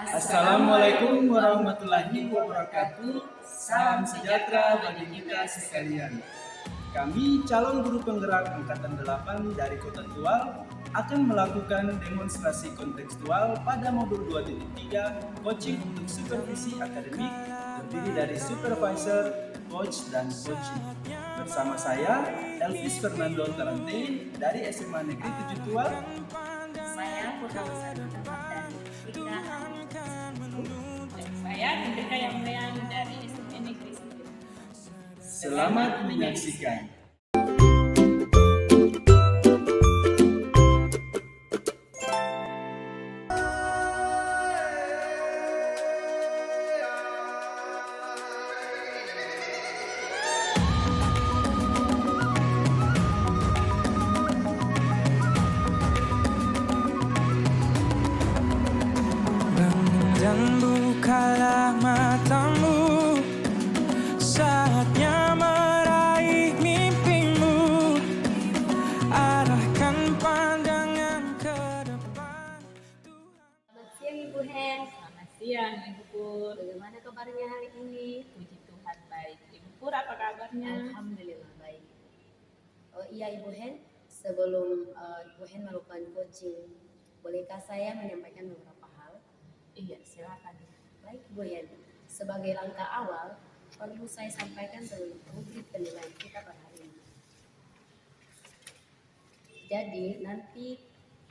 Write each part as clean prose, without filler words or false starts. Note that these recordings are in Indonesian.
Assalamualaikum warahmatullahi wabarakatuh. Salam sejahtera bagi kita sekalian. Kami calon guru penggerak Angkatan 8 dari Kota Tual akan melakukan demonstrasi kontekstual pada modul 2.3 coaching untuk supervisi akademik terdiri dari supervisor, coach, dan coaching. Bersama saya, Elvis Fernando Tarante dari SMA Negeri 7 Tual. Saya Purnama Sari Ahmad dari Dan saya Hendrika Yamlian dari SMA Negeri 9. Selamat menyaksikan. Dan bukalah matamu, saatnya meraih mimpimu, arahkan pandangan ke depan. Selamat siang Ibu Hen. Selamat siang Ibu Pur. Bagaimana kabarnya hari ini? Puji Tuhan baik. Ibu Pur apa kabarnya? Alhamdulillah baik. Oh iya Ibu Hen, sebelum Ibu Hen melakukan coaching, bolehkah saya menyampaikan beberapa hal? Iya, silakan. Baik Bu Hen, sebagai langkah awal perlu saya sampaikan tentang rubrik penilaian kita pada hari ini. Jadi nanti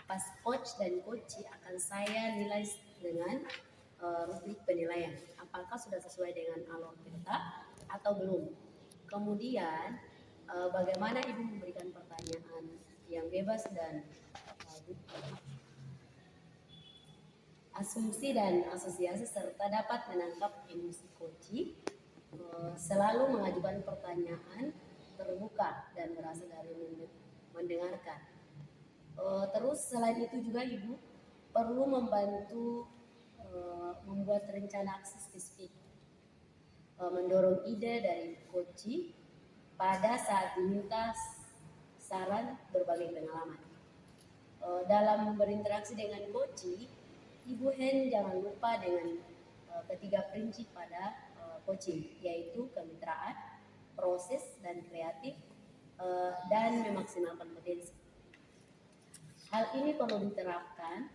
pas coach dan coachee akan saya nilai dengan rubrik penilaian. Apakah sudah sesuai dengan alur kita atau belum? Kemudian bagaimana Ibu memberikan pertanyaan yang bebas dan asumsi dan asosiasi serta dapat menangkap emosi coachee, selalu mengajukan pertanyaan terbuka dan berasal dari mendengarkan. Terus selain itu juga Ibu perlu membantu membuat rencana aksi spesifik, mendorong ide dari coachee pada saat diminta saran berbagai pengalaman. Dalam berinteraksi dengan coachee, Ibu Hen jangan lupa dengan ketiga prinsip pada coaching, yaitu kemitraan, proses dan kreatif, dan memaksimalkan potensi. Hal ini perlu diterapkan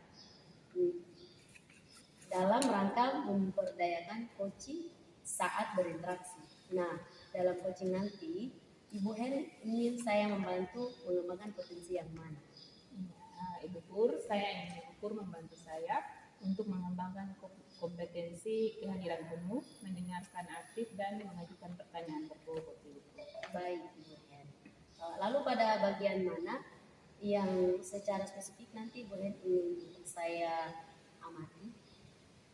dalam rangka memperdayakan coaching saat berinteraksi. Nah, dalam coaching nanti, Ibu Hen ingin saya membantu mengembangkan potensi yang mana? Ibu Pur, saya ingin Ibu Pur membantu saya untuk mengembangkan kompetensi kehadiran penuh, mendengarkan aktif dan mengajukan pertanyaan berbobot. Baik, Ibu Hen. Lalu pada bagian mana yang secara spesifik nanti Ibu Hen ingin saya amati?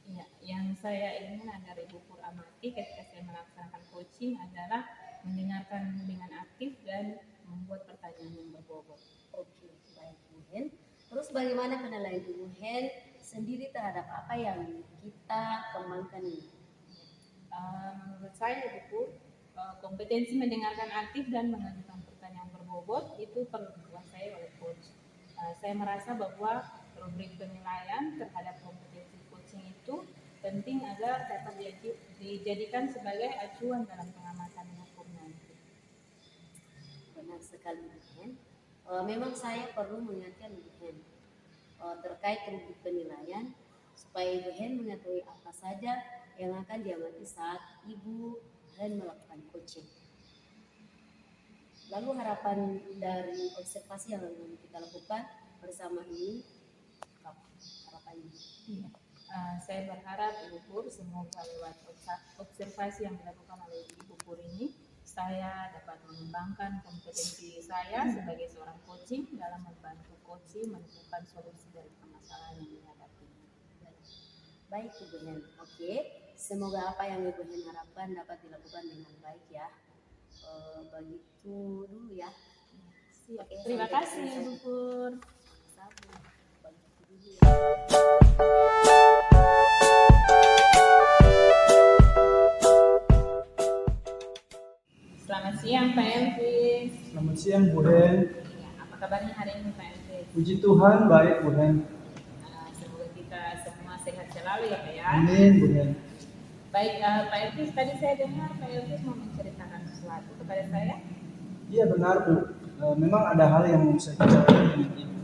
Ya, yang saya ingin agar Ibu Pur amati ketika saya melaksanakan coaching adalah mendengarkan dengan aktif dan membuat pertanyaan yang berbobot. Oke, baik Ibu Hen. Terus bagaimana penilaian Ibu Hen sendiri terhadap apa yang kita kembangkan ini? Menurut saya Ibu Pur, kompetensi mendengarkan aktif dan mengajukan pertanyaan berbobot itu perlu dikuasai oleh coach. Saya merasa bahwa rubrik penilaian terhadap kompetensi coaching itu penting agar dapat dijadikan sebagai acuan dalam pengamatan hukum nanti. Benar sekali Ibu Hen. Memang saya perlu mengingatkan Ibu Hen terkait rubrik penilaian supaya Ibu Hen mengetahui apa saja yang akan diamati saat Ibu Hen melakukan coaching. Lalu harapan dari observasi yang kita lakukan bersama ini, harapannya? Iya. Saya berharap Ibu Pur semoga lewat observasi yang dilakukan oleh Ibu Pur ini saya dapat mengembangkan kompetensi saya sebagai seorang coaching dalam membantu coaching menemukan solusi dari permasalahan yang dihadapinya. Baik Ibu Hen, oke. Semoga apa yang Ibu Hen harapkan dapat dilakukan dengan baik ya. Begitu dulu ya. Siap. Oke, Terima sampai kasih jumpa. Ibu Pur. Sama. Begitu dulu ya. Selamat siang Pak Elvis. Selamat siang Bu Hen. Ya, apa kabarnya hari ini Pak Elvis? Puji Tuhan baik Bu Hen. Semoga kita semua sehat selalu selalu ya Pak ya. Amin, Bu Hen. Baik, Pak Elvis, tadi saya dengar Pak Elvis mau menceritakan sesuatu kepada saya. Iya benar Bu. Memang ada hal yang mau saya bicarakan dengan Ibu.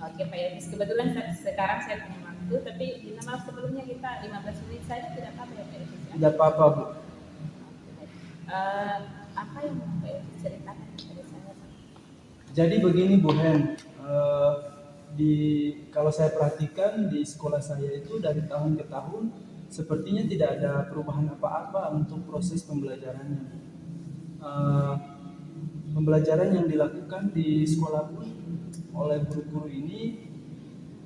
Oke Pak Elvis, kebetulan sekarang saya punya waktu, tapi minta maaf sebelumnya kita 15 menit saja tidak apa-apa ya Pak Elvis ya. Tidak apa-apa Bu. Apa yang mau Pak Elvis ceritakan kepada saya Pak? Jadi begini Bu Hen, kalau saya perhatikan di sekolah saya itu dari tahun ke tahun sepertinya tidak ada perubahan apa-apa untuk proses pembelajarannya. Pembelajaran yang dilakukan di sekolah pun oleh guru-guru ini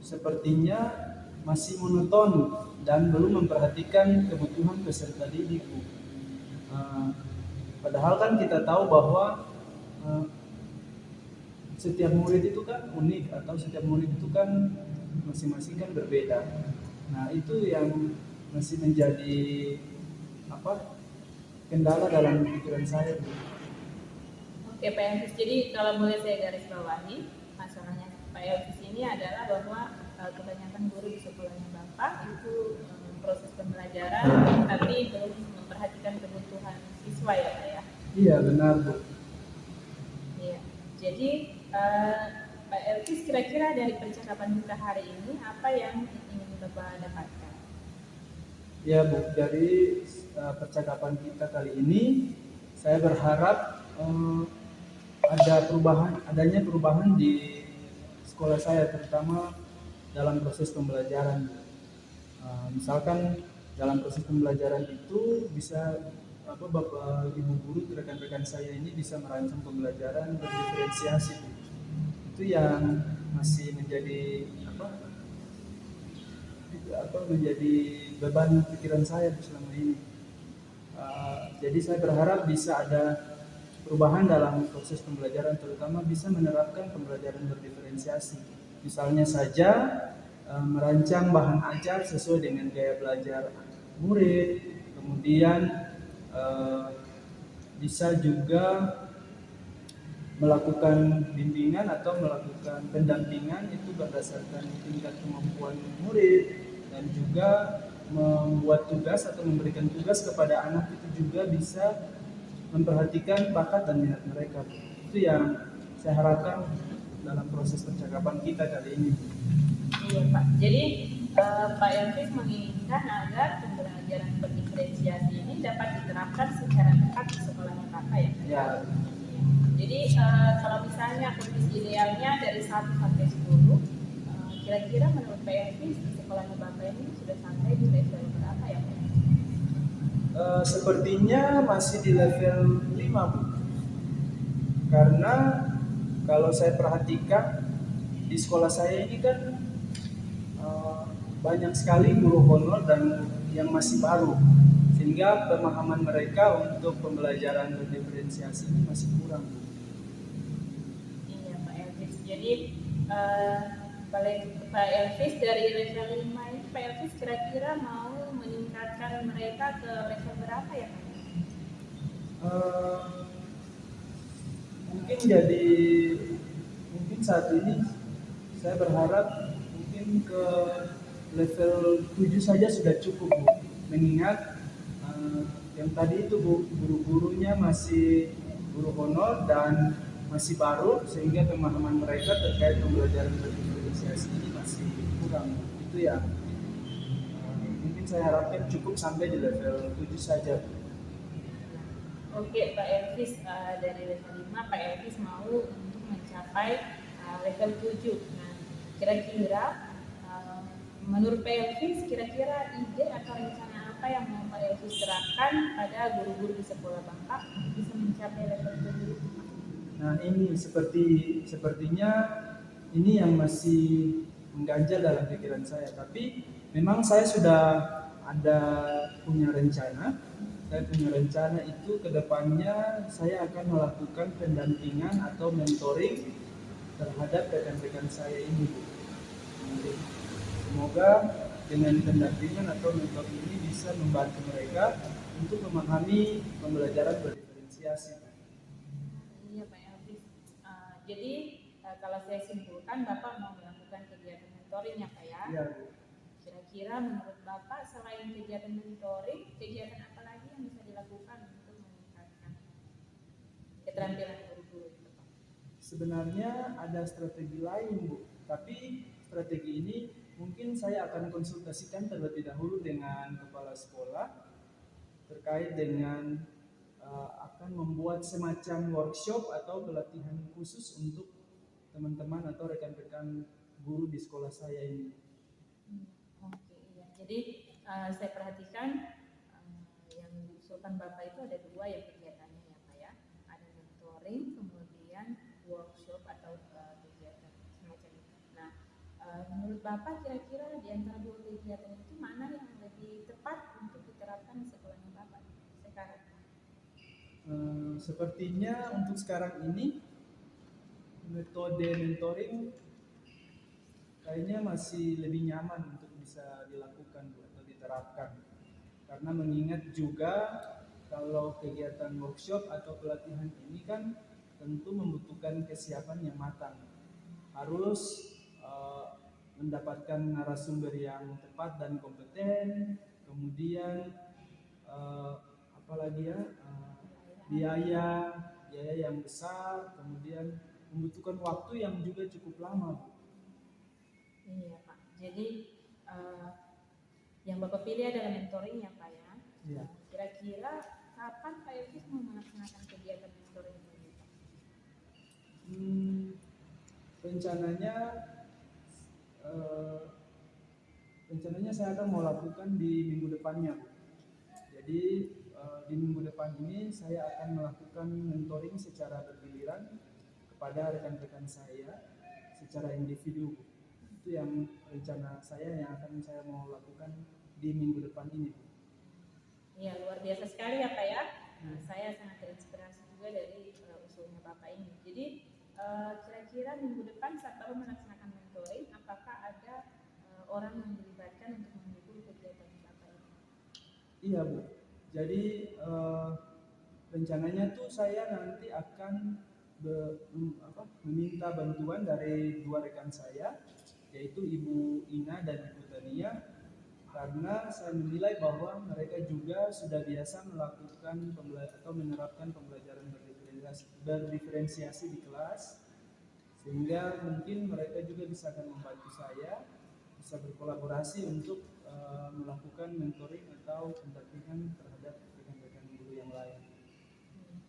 sepertinya masih monoton dan belum memperhatikan kebutuhan peserta didik Bu. Padahal kan kita tahu bahwa setiap murid itu kan unik atau setiap murid itu kan masing-masing kan berbeda. Nah itu yang masih menjadi kendala dalam pikiran saya. Oke Pak Elvis, jadi kalau boleh saya garis bawahi, masalahnya Pak Elvis ini adalah bahwa kebanyakan guru di sekolahnya Bapak itu proses pembelajaran tapi belum memperhatikan kebutuhan siswa ya Pak ya. Iya benar Bu. Iya. Jadi Pak Elvis kira-kira dari percakapan kita hari ini apa yang ingin Bapak dapatkan? Ya Bu, dari percakapan kita kali ini saya berharap adanya perubahan di sekolah saya, terutama dalam proses pembelajaran. Misalkan dalam proses pembelajaran itu bisa Bapak Ibu guru, rekan-rekan saya ini bisa merancang pembelajaran berdiferensiasi. Itu yang masih menjadi menjadi beban pikiran saya selama ini. Jadi saya berharap bisa ada perubahan dalam proses pembelajaran, terutama bisa menerapkan pembelajaran berdiferensiasi. Misalnya saja merancang bahan ajar sesuai dengan gaya belajar murid, kemudian bisa juga melakukan bimbingan atau melakukan pendampingan itu berdasarkan tingkat kemampuan murid, dan juga membuat tugas atau memberikan tugas kepada anak itu juga bisa memperhatikan bakat dan minat mereka. Itu yang saya harapkan dalam proses percakapan kita kali ini. Iya Pak, jadi Pak Elvis menginginkan agar pembelajaran berdiferensiasi ini dapat diterapkan secara tepat di sekolahnya Bapak ya? Ya. Jadi kalau misalnya kondisi idealnya dari 1 sampai 10, kira-kira menurut Pak Elvis di sekolahnya Bapak ini sudah sampai di level berapa ya Pak? Sepertinya masih di level 5 Bu. Karena kalau saya perhatikan di sekolah saya ini kan banyak sekali guru honor dan yang masih baru, sehingga pemahaman mereka untuk pembelajaran berdiferensiasi ini masih kurang. Iya Pak Elvis, jadi Pak Elvis dari level 5 ini Pak Elvis kira-kira mau meningkatkan mereka ke level berapa ya Pak? Mungkin saat ini saya berharap mungkin ke level 7 saja sudah cukup Bu. Mengingat yang tadi itu Bu, guru-gurunya masih guru honor dan masih baru, sehingga pemahaman mereka terkait pembelajaran berdiferensiasi ini masih kurang. Itu ya. Mungkin saya harapkan cukup sampai di level 7 saja. Oke Pak Elvis, dari level 5 Pak Elvis mau untuk mencapai level 7. Nah, kira-kira menurut Pak Elvis kira-kira ide atau rencana apa yang mau Pak Elvis terapkan pada guru-guru di sekolah Bapak bisa mencapai level 7? Nah ini sepertinya ini yang masih mengganjal dalam pikiran saya. Tapi memang saya sudah punya rencana. Saya punya rencana itu kedepannya saya akan melakukan pendampingan atau mentoring terhadap rekan-rekan saya ini. Semoga dengan pendampingan atau mentoring ini bisa membantu mereka untuk memahami pembelajaran berdiferensiasi. Iya Pak Elvis. Jadi kalau saya simpulkan Bapak mau melakukan kegiatan mentoring ya Pak ya? Iya. kira-kira menurut Bapak selain kegiatan mentoring, kegiatan apa lagi yang bisa dilakukan untuk meningkatkan keterampilan guru-guru itu, Pak? Sebenarnya ada strategi lain, Bu. Tapi strategi ini mungkin saya akan konsultasikan terlebih dahulu dengan kepala sekolah terkait dengan akan membuat semacam workshop atau pelatihan khusus untuk teman-teman atau rekan-rekan guru di sekolah saya ini. Oke, iya. Jadi saya perhatikan yang diusulkan Bapak itu ada dua ya kegiatannya ya Pak ya. Ada mentoring, kemudian workshop atau kegiatan semacam itu. Nah, menurut Bapak kira-kira di antara dua kegiatan itu mana yang lebih tepat untuk diterapkan di sekolahnya Bapak sekarang? Sepertinya untuk sekarang ini metode mentoring kayaknya masih lebih nyaman untuk bisa dilakukan atau diterapkan, karena mengingat juga kalau kegiatan workshop atau pelatihan ini kan tentu membutuhkan kesiapan yang matang, harus mendapatkan narasumber yang tepat dan kompeten, kemudian apalagi ya, biaya yang besar, kemudian membutuhkan waktu yang juga cukup lama, Bu. Iya Pak. Jadi yang Bapak pilih adalah mentoring ya Pak ya. Iya. Kira-kira kapan Pak Elvis mau melaksanakan kegiatan mentoring ini Pak? Rencananya saya akan mau lakukan di minggu depannya, Bu. Jadi di minggu depan ini saya akan melakukan mentoring secara bergiliran kepada rekan-rekan saya secara individu. Itu yang rencana saya yang akan saya mau lakukan di minggu depan ini. Iya, luar biasa sekali ya Pak ya. Saya sangat terinspirasi juga dari usulnya Bapak ini. Jadi kira-kira minggu depan saat Bapak melaksanakan mentoring, apakah ada orang yang dilibatkan untuk mendukung kegiatan Bapak ini? Iya, Bu. Jadi rencananya tuh saya nanti akan meminta bantuan dari dua rekan saya, yaitu Ibu Ina dan Ibu Tania, karena saya menilai bahwa mereka juga sudah biasa melakukan atau menerapkan pembelajaran berdiferensiasi di kelas, sehingga mungkin mereka juga bisa akan membantu saya, bisa berkolaborasi untuk melakukan mentoring atau pendampingan terhadap rekan-rekan guru yang lain.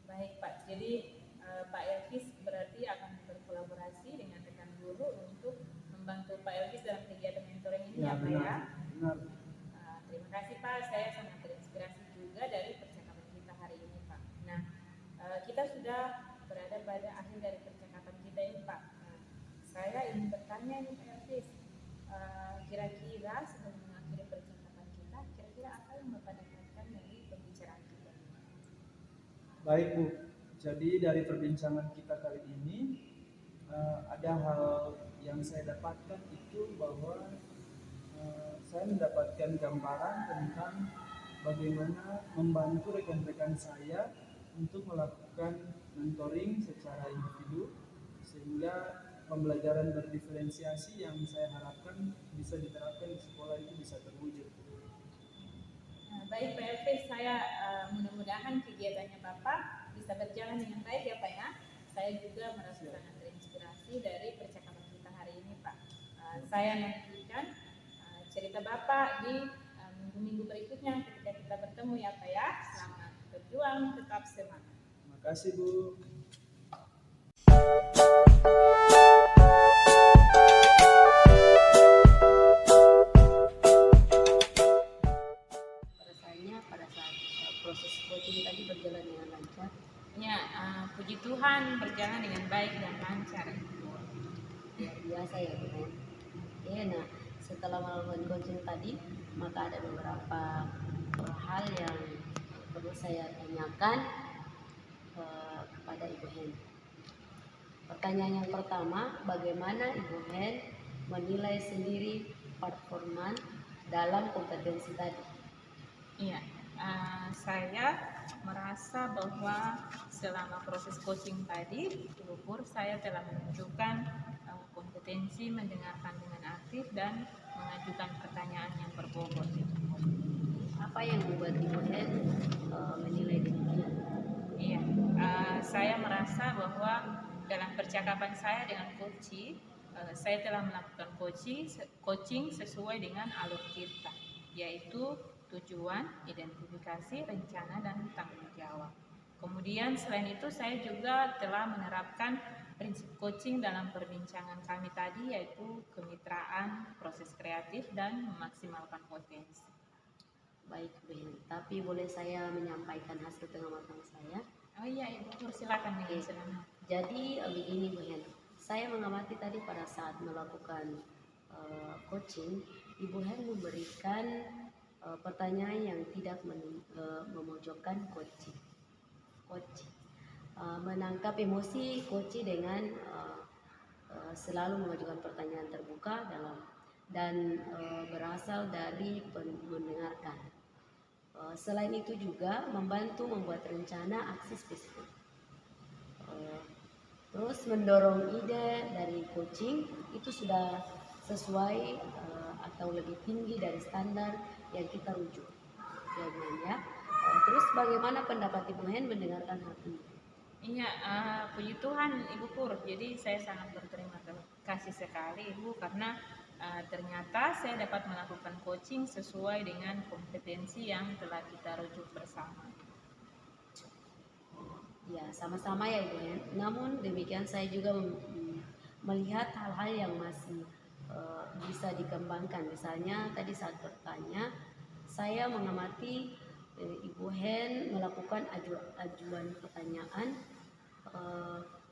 Baik Pak, jadi Pak Elvis berarti akan berkolaborasi dengan rekan guru untuk membantu Pak Elvis dalam kegiatan mentoring ini ya Pak ya? Benar. Terima kasih Pak, saya sangat terinspirasi juga dari percakapan kita hari ini Pak. Nah, kita sudah berada pada akhir dari percakapan kita ini Pak. Saya ingin bertanya nih Pak Elvis, kira-kira sebelum mengakhiri percakapan kita, kira-kira apa yang Bapak dapatkan dari pembicaraan kita? Baik Bu, jadi dari perbincangan kita kali ini ada hal yang saya dapatkan itu bahwa saya mendapatkan gambaran tentang bagaimana membantu rekan-rekan saya untuk melakukan mentoring secara individu, sehingga pembelajaran berdiferensiasi yang saya harapkan bisa diterapkan di sekolah itu bisa terwujud. Baik Pak Elvis, saya mudah-mudahan kegiatannya Bapak bisa berjalan dengan baik ya Pak ya. Saya juga merasa sangat terinspirasi dari percakapan kita hari ini Pak. Saya nantikan cerita Bapak di minggu-minggu berikutnya ketika kita bertemu ya Pak ya. Selamat berjuang, tetap semangat. Terima kasih Bu. Perasaannya pada saat proses coaching tadi berjalan dengan lancar. Ya, puji Tuhan berjalan dengan baik dan lancar. Luar biasa ya Bu. Ya, nah setelah melakukan coaching tadi, maka ada beberapa hal yang perlu saya tanyakan kepada Ibu Hen. Pertanyaan yang pertama, bagaimana Ibu Hen menilai sendiri performa dalam kompetensi tadi? Iya, saya merasa bahwa selama proses coaching tadi, saya telah menunjukkan kompetensi mendengarkan dengan aktif dan mengajukan pertanyaan yang berbobot. Apa yang membuat Ibu Hen menilai demikian? Iya, saya merasa bahwa dalam percakapan saya dengan coach, saya telah melakukan coaching sesuai dengan alur Tirta, yaitu tujuan, identifikasi, rencana, dan tanggung jawab. Kemudian selain itu saya juga telah menerapkan prinsip coaching dalam perbincangan kami tadi, yaitu kemitraan, proses kreatif, dan memaksimalkan potensi. Baik, Bu Hen. Tapi boleh saya menyampaikan hasil pengamatan saya? Oh iya, Ibu, silakan dengan senang hati. Jadi begini Bu Hen, saya mengamati tadi pada saat melakukan coaching, Ibu Hen memberikan pertanyaan yang tidak memojokkan coaching. Menangkap emosi coaching dengan selalu mengajukan pertanyaan terbuka dan berasal dari mendengarkan. Selain itu juga membantu membuat rencana aksi spesifik. Terus mendorong ide dari coaching itu sudah sesuai atau lebih tinggi dari standar yang kita rujuk. Ya, Bu Hen, ya. Terus bagaimana pendapat Ibu Hen mendengarkan hal ini? Iya, puji Tuhan Ibu Pur. Jadi saya sangat berterima kasih sekali Ibu karena ternyata saya dapat melakukan coaching sesuai dengan kompetensi yang telah kita rujuk bersama. Ya, sama-sama ya Ibu Hen. Namun demikian saya juga melihat hal-hal yang masih bisa dikembangkan. Misalnya tadi saat bertanya, saya mengamati Ibu Hen melakukan ajuan pertanyaan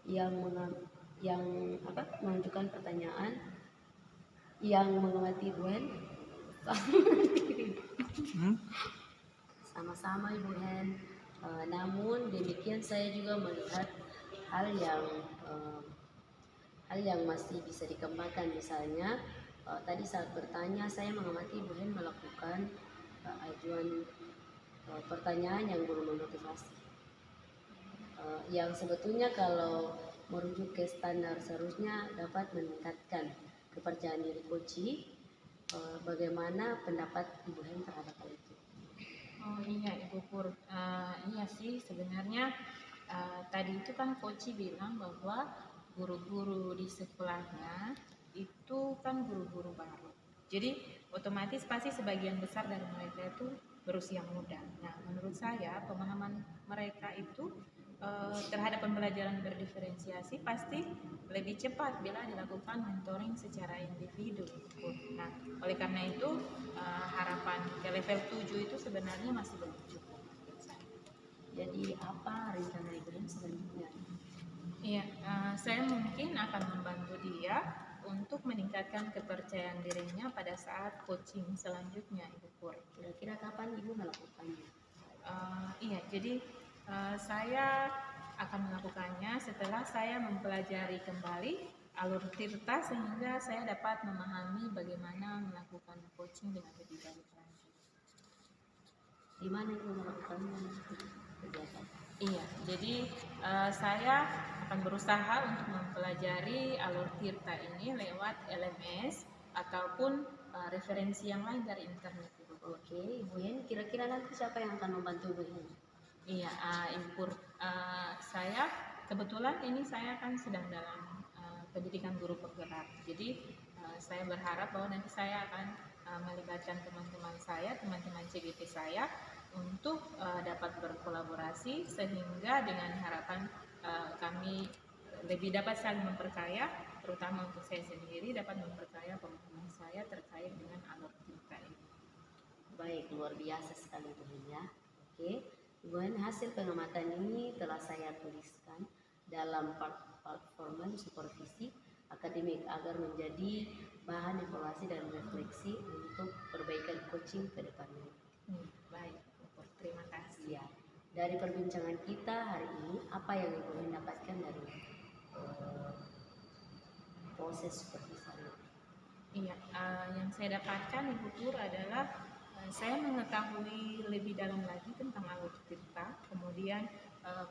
yang mengajukan pertanyaan yang mengamati Ibu Hen. Sama-sama Ibu Hen. Namun demikian saya juga melihat hal yang masih bisa dikembangkan. Misalnya tadi saat bertanya saya mengamati Ibu Hen melakukan ajuan pertanyaan yang belum memotivasi, yang sebetulnya kalau merujuk ke standar seharusnya dapat meningkatkan kepercayaan diri coach. Bagaimana pendapat Ibu Hen terhadap hal itu? Oh iya Ibu Pur, iya sih sebenarnya tadi itu kan coach bilang bahwa guru-guru di sekolahnya itu kan guru-guru baru. Jadi otomatis pasti sebagian besar dari mereka itu berusia muda. Nah menurut saya pemahaman mereka itu terhadap pembelajaran berdiferensiasi pasti lebih cepat bila dilakukan mentoring secara individu. Nah, oleh karena itu harapan ke level 7 itu sebenarnya masih belum cukup. Jadi apa rencana Ibu Hen selanjutnya? Iya, saya mungkin akan membantu dia untuk meningkatkan kepercayaan dirinya pada saat coaching selanjutnya, Ibu Pur. Kira-kira kapan Ibu melakukannya? Iya, jadi saya akan melakukannya setelah saya mempelajari kembali alur Tirta sehingga saya dapat memahami bagaimana melakukan coaching dengan lebih baik lagi. Di mana Ibu melakukannya? Kegiatan? Iya, jadi saya akan berusaha untuk mempelajari alur Tirta ini lewat LMS ataupun referensi yang lain dari internet. Oke, Ibu Hen, kira-kira nanti siapa yang akan membantu Ibu Hen? Iya, Ibu Pur, saya kebetulan ini saya kan sedang dalam pendidikan guru penggerak. Jadi saya berharap bahwa nanti saya akan melibatkan teman-teman saya, teman-teman CGP saya untuk dapat berkolaborasi sehingga dengan harapan kami lebih dapat saling memperkaya, terutama untuk saya sendiri dapat memperkaya pemahaman saya terkait dengan alur Tirta ini. Baik, luar biasa sekali Ibu Hen ya. Oke, Ibu Hen, hasil pengamatan ini telah saya tuliskan dalam formal supervisi akademik agar menjadi bahan evaluasi dan refleksi untuk perbaikan coaching ke depannya. Baik, terima kasih. Ya, dari perbincangan kita hari ini, apa yang Ibu Hen dapatkan dari proses supervisi hari ini? Iya, yang saya dapatkan Ibu Pur adalah saya mengetahui lebih dalam lagi tentang alur Tirta, kemudian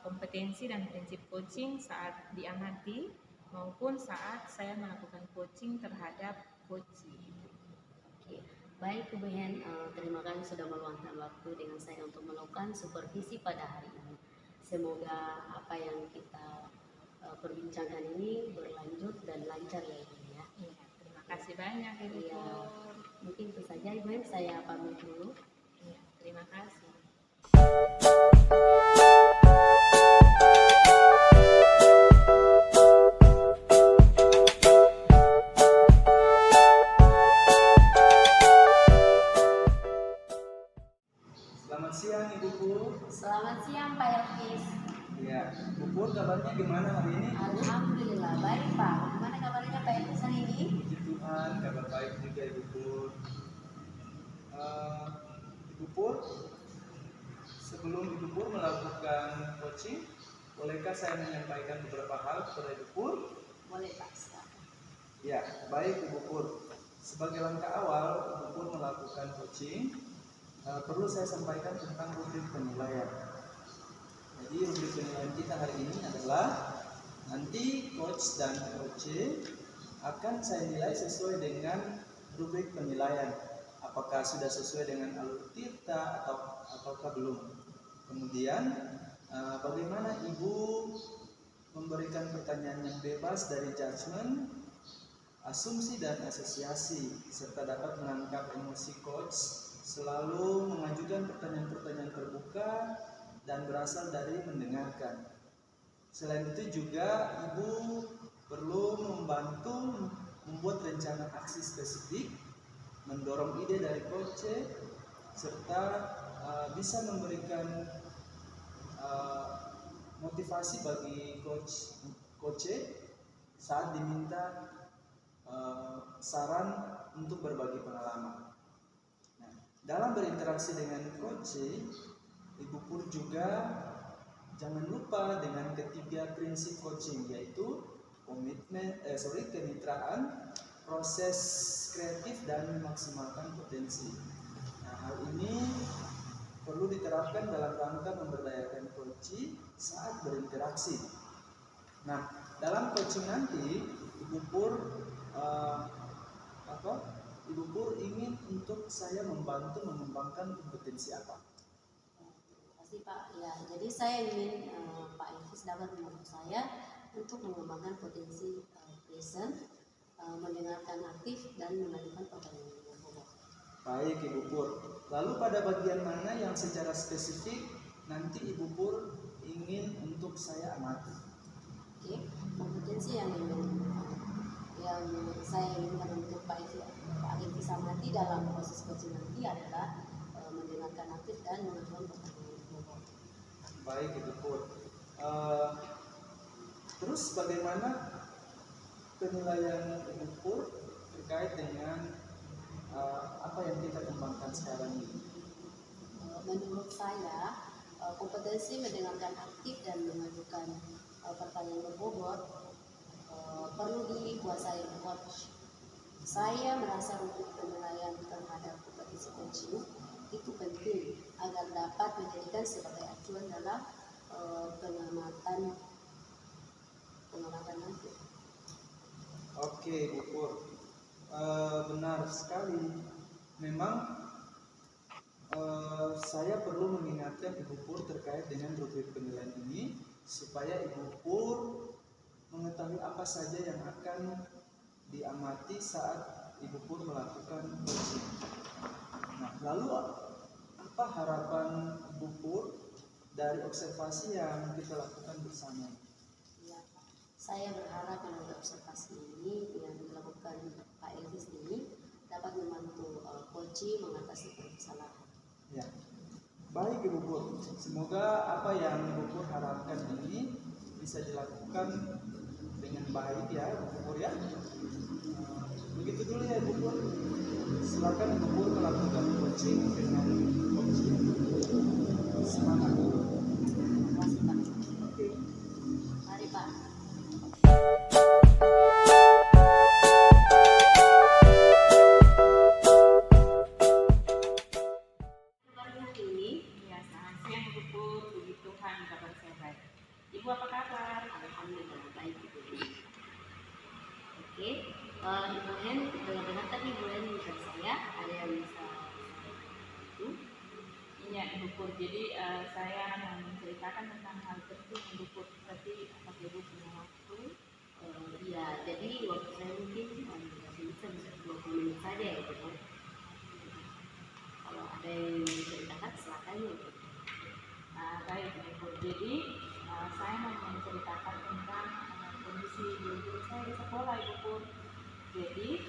kompetensi dan prinsip coaching saat diamati maupun saat saya melakukan coaching terhadap coaching. Baik Ibu Hen, terima kasih sudah meluangkan waktu dengan saya untuk melakukan supervisi pada hari ini. Semoga apa yang kita perbincangkan ini berlanjut dan lancar ya Ibu ya. Iya, terima kasih banyak Ibu Iya. Pur. Mungkin itu saja Ibu Hen, saya pamit dulu. Iya, terima kasih. Selamat siang Ibu Pur. Selamat siang Pak Elvis. Ya, Bu Pur kabarnya gimana hari ini? Alhamdulillah baik Pak. Gimana kabarnya Pak Elvis hari ini? Puji Tuhan, kabar baik juga Ibu Pur. Ibu Pur, sebelum Ibu Pur melakukan coaching, bolehkah saya menyampaikan beberapa hal kepada Ibu Pur? Boleh Pak, silakan. Ya, baik Ibu Pur. Sebagai langkah awal Ibu Pur melakukan coaching, perlu saya sampaikan tentang rubrik penilaian. Jadi rubrik penilaian kita hari ini adalah nanti coach dan coach akan saya nilai sesuai dengan rubrik penilaian. Apakah sudah sesuai dengan alur tirta ataukah belum. Kemudian bagaimana Ibu memberikan pertanyaan yang bebas dari judgement, asumsi dan asosiasi, serta dapat menangkap emosi coach, selalu mengajukan pertanyaan-pertanyaan terbuka dan berasal dari mendengarkan. Selain itu juga Ibu perlu membantu membuat rencana aksi spesifik, mendorong ide dari coach, serta bisa memberikan motivasi bagi coach saat diminta saran untuk berbagi pengalaman. Nah, dalam berinteraksi dengan coach, Ibu Pur juga jangan lupa dengan ketiga prinsip coaching, yaitu kemitraan, proses kreatif dan memaksimalkan potensi. Nah, hal ini perlu diterapkan dalam rangka memberdayakan coach saat berinteraksi. Nah, dalam coaching nanti Ibu Pur Ibu Pur ingin untuk saya membantu mengembangkan kompetensi apa? Terima kasih Pak. Ya, jadi saya ingin Pak Elvis dapat membantu saya untuk mengembangkan potensi present, mendengarkan aktif dan mengajukan pertanyaan yang bobot. Baik Ibu Pur. Lalu pada bagian mana yang secara spesifik nanti Ibu Pur ingin untuk saya amati? Oke, kompetensi yang saya inginkan untuk Pak Elvis amati dalam proses coaching nanti adalah mendengarkan aktif dan mengajukan pertanyaan yang bobot. Baik Ibu Pur. Terus bagaimana penilaian Ibu Pur terkait dengan apa yang kita kembangkan sekarang ini? Menurut saya, kompetensi mendengarkan aktif dan mengajukan pertanyaan berbobot perlu dikuasai coach. Saya merasa untuk penilaian terhadap kompetensi coaching itu penting agar dapat menjadikan sebagai acuan dalam pengamatan nanti. Oke Ibu Pur. Benar sekali. Memang saya perlu mengingatkan Ibu Pur terkait dengan rubrik penilaian ini supaya Ibu Pur mengetahui apa saja yang akan diamati saat Ibu Pur melakukan coaching. Nah, lalu apa harapan Ibu Pur dari observasi yang kita lakukan bersama? Ya, saya berharap melalui observasi ini yang dilakukan Pak Elvis ini dapat membantu coach mengatasi permasalahan. Ya, baik Ibu Pur. Semoga apa yang Ibu Pur harapkan ini bisa dilakukan dengan baik ya Ibu Pur ya. Begitu dulu ya Ibu Pur. Silakan Ibu Pur melakukan coaching dengan coaching. Semangat. Terima kasih Pak. Oke. Mari Pak. Kabarnya hari ini? Ya, selamat siang Ibu Pur. Puji Tuhan, kabar saya baik. Ibu apa kabar? Alhamdulillah baik Ibu. Oke, Ibu Hen, dengar-dengar tadi Ibu Hen minta saya ada yang bisa itu. Iya, Ibu Pur. Jadi saya menceritakan tentang hal tersebut, Ibu Pur. Tapi apakah Ibu punya waktu? Iya, jadi waktu saya mungkin bisa 20 menit saja ya Ibu Hen. Kalau ada yang diceritakan silakan ya Ibu. Baik, Ibu Pur. Jadi saya mau menceritakan tentang kondisi guru saya di sekolah, Ibu Pur. Jadi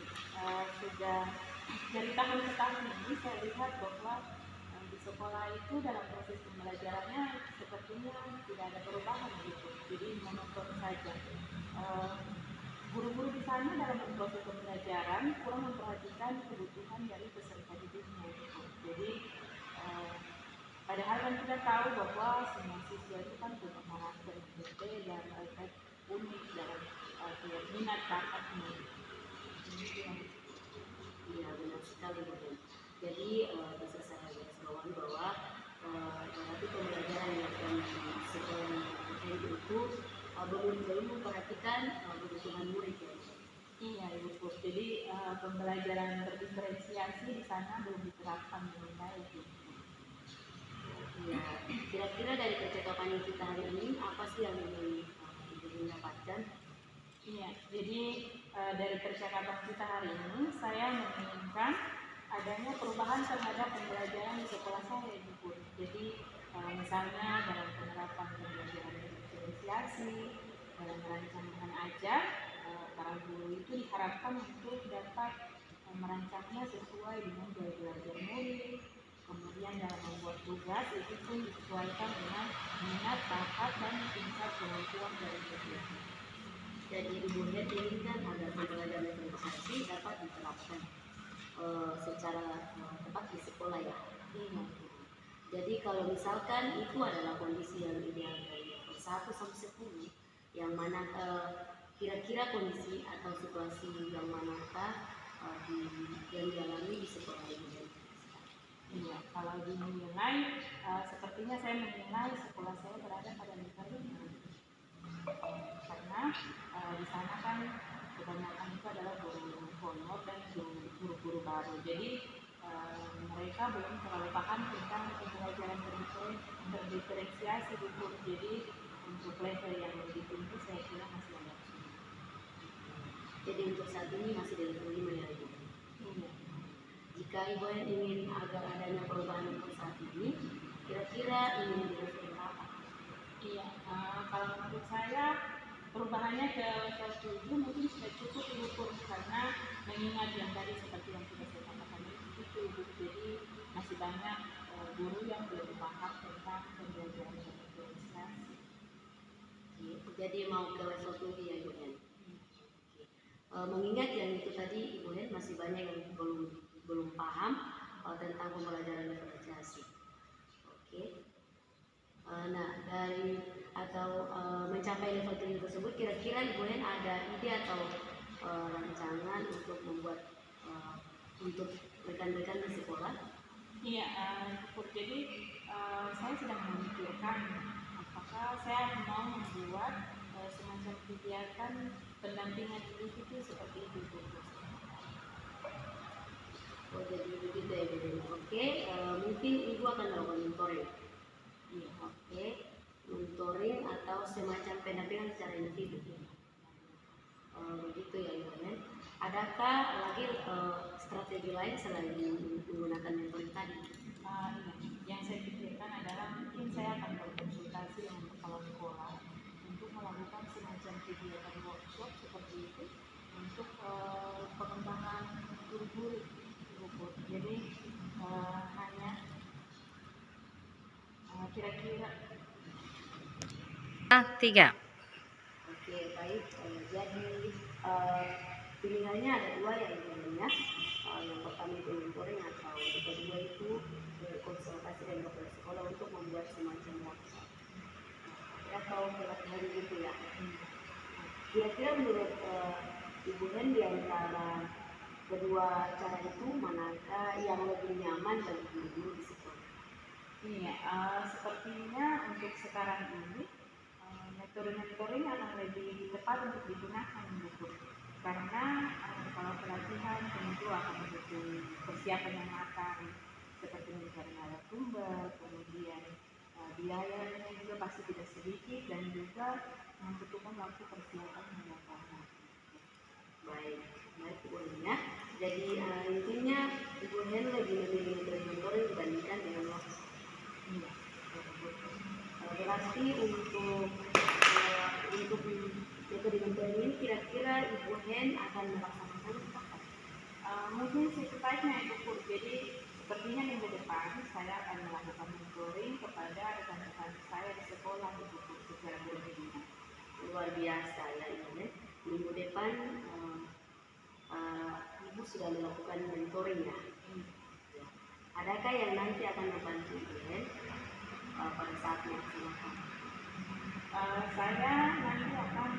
sudah dari tahun ke tahun ini saya lihat bahwa di sekolah itu dalam proses pembelajarannya sepertinya tidak ada perubahan gitu. Jadi monoton saja. Guru-guru di sana dalam proses pembelajaran kurang memperhatikan kebutuhan dari peserta didiknya gitu. Jadi padahal kan kita tahu bahwa semua siswa itu kan punya karakter yang berbeda, mereka unik dalam tiap minat bakatnya. Iya benar sekali Bu Hen. Jadi bisa saya garis bawahi bahwa berarti pembelajaran yang dilakukan di sekolah Bu Hen itu belum memperhatikan kebutuhan murid ya. Iya, Ibu Pur. Jadi pembelajaran berdiferensiasi di sana belum diterapkan dengan baik. Iya, kira-kira dari percakapan kita hari ini apa sih yang ingin Ibu dapatkan? Iya, jadi dari percakapan kita hari ini saya menginginkan adanya perubahan terhadap pembelajaran di sekolah saya, Ibu Pur. Jadi misalnya dalam penerapan pembelajaran diferensiasi, dalam rancangan ajar, para guru itu diharapkan untuk dapat merancangnya sesuai dengan gaya belajar murid. Kemudian dalam membuat tugas itu pun disesuaikan dengan minat, bakat, dan tingkat kemampuan dari siswa. Jadi Ibu Hen inginkan agar pembelajaran diferensiasi dapat diterapkan secara tepat di sekolah ya. Jadi kalau misalkan itu adalah kondisi yang ideal dari level 1 sampai 10, yang mana kira-kira kondisi atau situasi yang manakah yang dialami di sekolah Ibu Hen? Iya, kalau dinilai, sepertinya saya menilai sekolah saya berada pada level 5. Karena di sana kan kebanyakan itu adalah guru honor dan guru-guru baru. Jadi mereka belum terlalu paham tentang pembelajaran berdiferensiasi gitu. Jadi untuk level yang lebih tinggi saya kira masih ada. Jadi untuk saat ini masih di level 5 ya Ibu. Iya. Jika Ibu Hen ingin agar adanya perubahan untuk saat ini, kira-kira ingin di level berapa? Iya, kalau menurut saya perubahannya ke level 7 mungkin sudah cukup Ibu Pur, karena mengingat yang tadi seperti yang sudah saya katakan itu Ibu, jadi masih banyak guru yang belum paham tentang pembelajaran berdiferensiasi. Jadi mau ke level 7 ya Ibu Hen. Mengingat yang itu tadi Ibu Hen masih banyak yang belum paham tentang pembelajaran diferensiasi. Oke. Nah dari atau mencapai level 7 tersebut, kira-kira Ibu Hen ada ide atau rancangan untuk membuat untuk rekan-rekan di sekolah? Iya, Ibu, jadi saya sedang memikirkan apakah saya mau membuat semacam kegiatan pendampingan individu seperti itu. Oh jadi begitu ya Ibu Hen. Oke, mungkin Ibu akan melakukan mentoring. Iya. Oke, mentoring atau semacam pendampingan secara individu. Begitu ya Ibu Hen. Adakah lagi strategi lain selain menggunakan mentoring tadi? Iya. Yang saya pikirkan adalah mungkin saya akan berkonsultasi dengan kepala sekolah untuk melakukan semacam kegiatan workshop seperti itu untuk pengembangan guru-guru. Jadi hanya kira-kira 3. Oke, baik. Jadi pilihannya ada 2 ya Ibu Hen ya. Yang pertama itu mentoring, atau yang kedua itu konsultasi dengan kepala sekolah untuk membuat semacam workshop atau pelatihan gitu ya. Kira-kira menurut Ibu Hen di antara kedua cara itu manakah yang lebih nyaman bagi guru-guru di sekolah? Iya, sepertinya untuk sekarang ini metode mentoring akan lebih tepat untuk digunakan gitu. karena kalau pelatihan tentu akan butuh persiapan yang matang seperti mencari narasumber, kemudian biayanya juga pasti tidak sedikit dan juga membutuhkan waktu persiapan yang lama. Baik, baik Bu Hen ya. Jadi intinya Ibu Hen lebih memilih metode mentoring dibandingkan dengan waktu. Iya. Berarti untuk metode mentoring ini kira-kira Ibu Hen akan melaksanakan apa? Mungkin secepatnya itu Pur. Jadi sepertinya minggu depan saya akan melakukan mentoring kepada rekan-rekan saya di sekolah itu Pur, secara berlebihan. Luar biasa ya Ibu Hen. Minggu depan Ibu sudah melakukan mentoring ya. Ya. Adakah yang nanti akan membantu Ibu Hen pada saat melaksanakan? Saya nanti akan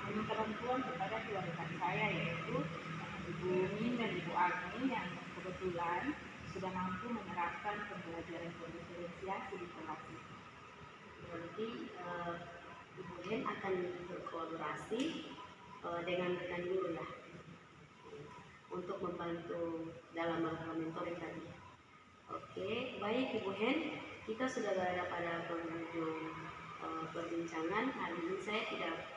meminta bantuan kepada keluarga saya, yaitu Ibu Min dan Ibu Agni yang kebetulan sudah mampu menerapkan pembelajaran berdiferensiasi di kelas itu. Berarti Ibu Hen akan berkolaborasi dengan rekan guru ya untuk membantu dalam melakukan mentoring tadi. Oke, baik Ibu Hen, kita sudah berada pada penghujung perbincangan. Hari ini saya tidak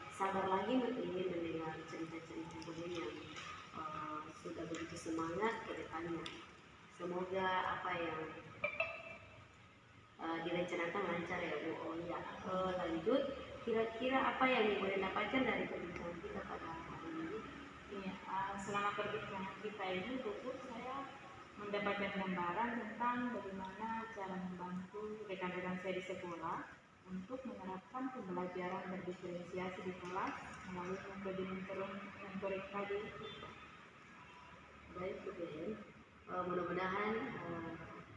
sabar lagi ingin mendengar cerita-cerita Ibu Hen yang sudah begitu semangat ke depannya. Semoga apa yang direncanakan lancar ya Bu. Oh ya, lanjut. Kira-kira apa yang Ibu Hen dapatkan dari perbincangan kita pada hari ini? Iya, selama perbincangan kita ini cukup saya mendapatkan gambaran tentang bagaimana cara membantu rekan-rekan saya di sekolah untuk menerapkan pembelajaran berdiferensiasi di kelas melalui metode mentoring tadi. Baik Bu Hen, mudah-mudahan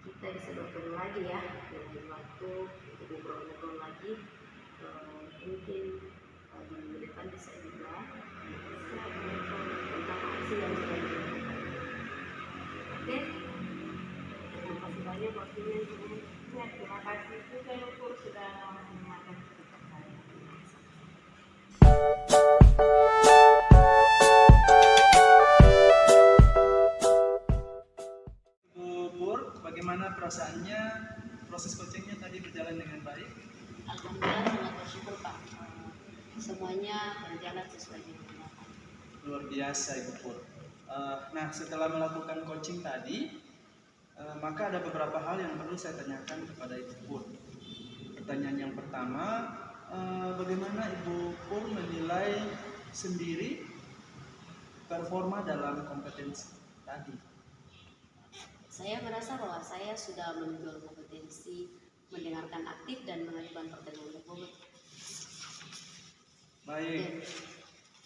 kita bisa bertemu lagi ya dengan waktu untuk ngobrol-ngobrol lagi. Mungkin di minggu depan bisa juga tentang aksi yang sudah dilakukan. Oke, terima kasih banyak waktunya Ibu Hen. Ya, terima kasih juga Lukur sudah mendengarkan cerita saya. Bu Pur, bagaimana perasaannya? Proses coachingnya tadi berjalan dengan baik? Alhamdulillah sangat bersyukur Pak. Semuanya berjalan sesuai dengan harapan. Luar biasa Ibu Pur. Nah, setelah melakukan coaching tadi, maka ada beberapa hal yang perlu saya tanyakan kepada Ibu Pur. Pertanyaan yang pertama, bagaimana Ibu Pur menilai sendiri performa dalam kompetensi tadi? Saya merasa bahwa saya sudah menunjukkan kompetensi mendengarkan aktif dan mengajukan pertanyaan berbobot. Baik.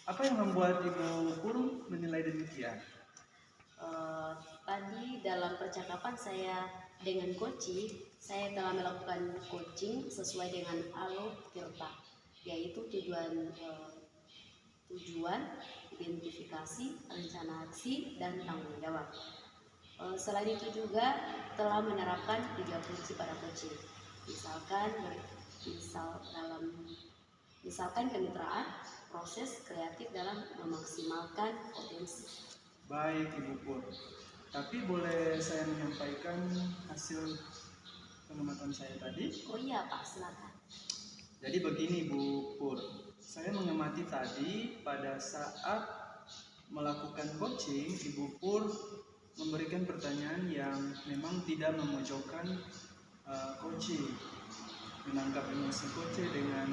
Apa yang membuat Ibu Pur menilai demikian? Tadi dalam percakapan saya dengan coaching, saya telah melakukan coaching sesuai dengan alur Tirta, yaitu tujuan, identifikasi, rencana aksi, dan tanggung jawab. Selain itu juga telah menerapkan 3 kunci pada coaching, misalkan kemitraan, proses kreatif dalam memaksimalkan potensi. Baik Ibu Pur, tapi boleh saya menyampaikan hasil pengamatan saya tadi? Oh iya Pak, silakan. Jadi begini Bu Pur, saya mengamati tadi pada saat melakukan coaching, Ibu Pur memberikan pertanyaan yang memang tidak memojokkan coaching, menangkap emosi coaching dengan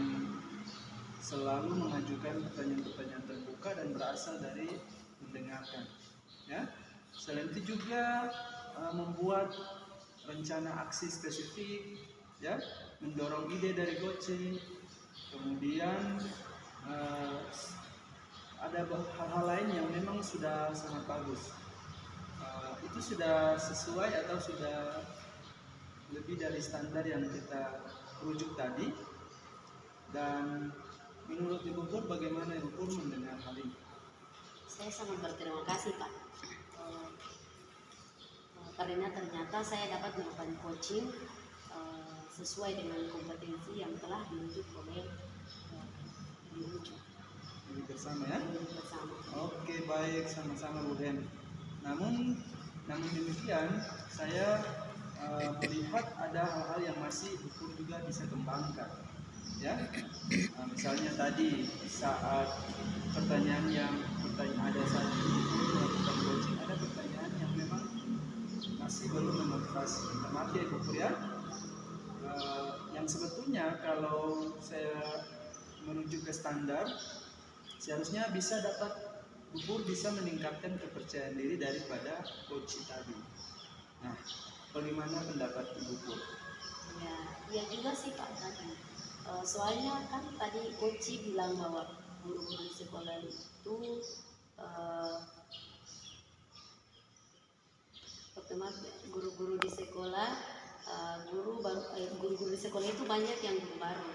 selalu mengajukan pertanyaan-pertanyaan terbuka dan berasal dari mendengarkan. Ya, selain itu juga membuat rencana aksi spesifik, ya, mendorong ide dari coaching. Kemudian ada hal-hal lain yang memang sudah sangat bagus. Itu sudah sesuai atau sudah lebih dari standar yang kita rujuk tadi. Dan menurut Ibu Pur, bagaimana Ibu Pur mendengar hal ini? Saya sangat berterima kasih Pak, karena ternyata saya dapat melakukan coaching sesuai dengan kompetensi yang telah dirujuk oleh dirujuk. Duduk bersama ya. duduk bersama. Oke, baik, sama-sama Bu Hen. Namun demikian, saya melihat ada hal-hal yang masih hukum juga bisa kembangkan, ya. Misalnya tadi saat ada saat melakukan coaching, ada pertanyaan yang memang masih belum memotivasi. Termasuk ya Bu Pur ya. Yang sebetulnya kalau saya merujuk ke standar, seharusnya bisa Bu Pur bisa meningkatkan kepercayaan diri daripada coach tadi. Nah, bagaimana pendapat Bu Pur? Ya, iya juga sih Pak tadi. Soalnya kan tadi coach bilang bahwa guru-guru di sekolah itu pertama guru-guru di sekolah guru-guru di sekolah itu banyak yang guru baru.